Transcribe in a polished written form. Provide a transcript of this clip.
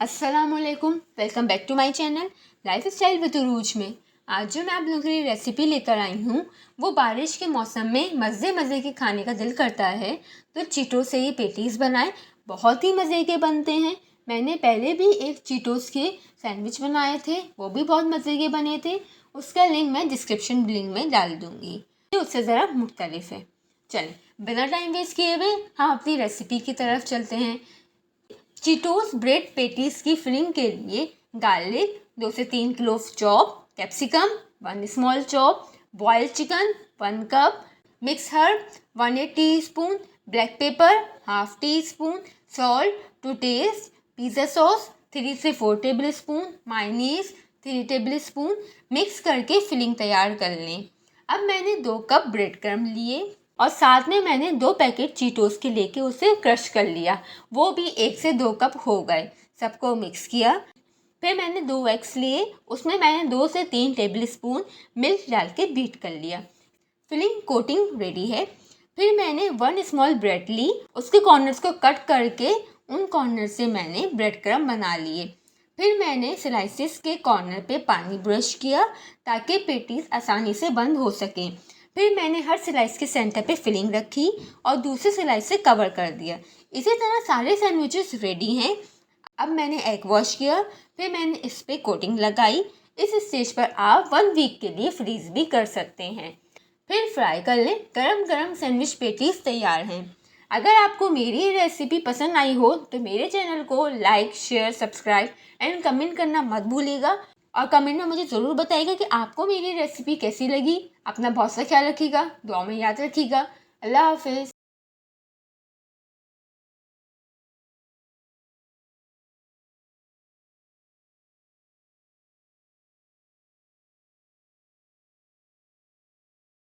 अस्सलामुअलैकुम, welcome back to my channel lifestyle with Urooj में। आज जो मैं आप लोगों के लिए रेसिपी लेकर आई हूँ वो बारिश के मौसम में मज़े के खाने का दिल करता है तो चीटोस से ये पेटीज़ बनाएं। बहुत ही मज़े के बनते हैं। मैंने पहले भी एक चीटोस के सैंडविच बनाए थे, वो भी बहुत मज़े के बने थे। उसका लिंक मैं डिस्क्रिप्शन लिंक में डाल दूँगी। ये उससे ज़रा मुख्तलिफ है। चलें, बिना टाइम वेस्ट किए हुए हम अपनी रेसिपी की तरफ चलते हैं। चीटोस ब्रेड पेटीज की फिलिंग के लिए गार्लिक 2 से 3 clove chop, capsicum 1 small chop, boiled chicken 1 cup, mix herb 1/8 teaspoon, black pepper half teaspoon, salt to taste, pizza sauce 3 से 4 tablespoon, mayonnaise 3 tablespoon. Mix करके filling तैयार कर लें। अब मैंने 2 कप ब्रेड क्रम्ब लिए और साथ में मैंने 2 पैकेट चीटोस के लेके उसे क्रश कर लिया। वो भी 1 से 2 कप हो गए। सबको मिक्स किया। फिर मैंने 2 एग्स लिए, उसमें मैंने 2 से 3 टेबल स्पून मिल्क डाल के बीट कर लिया। फिलिंग कोटिंग रेडी है। फिर मैंने 1 स्मॉल ब्रेड ली, उसके कॉर्नर्स को कट करके उन कॉर्नर से मैंने ब्रेड क्रम्ब बना लिए। फिर मैंने स्लाइसेस के कॉर्नर पे पानी ब्रश किया ताकि पेटीज आसानी से बंद हो सकें। फिर मैंने हर स्लाइस के सेंटर पे फिलिंग रखी और दूसरे स्लाइस से कवर कर दिया। इसी तरह सारे सैंडविचेस रेडी हैं। अब मैंने एग वॉश किया, फिर मैंने इस पर कोटिंग लगाई। इस स्टेज पर आप 1 वीक के लिए फ्रीज भी कर सकते हैं। फिर फ्राई कर लें। गरम गरम सैंडविच पेटीज तैयार हैं। अगर आपको मेरी रेसिपी पसंद आई हो तो मेरे चैनल को like, share, subscribe and comment करना मत भूलिएगा। और कमेंट में मुझे ज़रूर बताइएगा कि आपको मेरी रेसिपी कैसी लगी। अपना बहुत सा ख्याल रखिएगा, दुआ में याद रखिएगा। अल्लाह हाफिज़।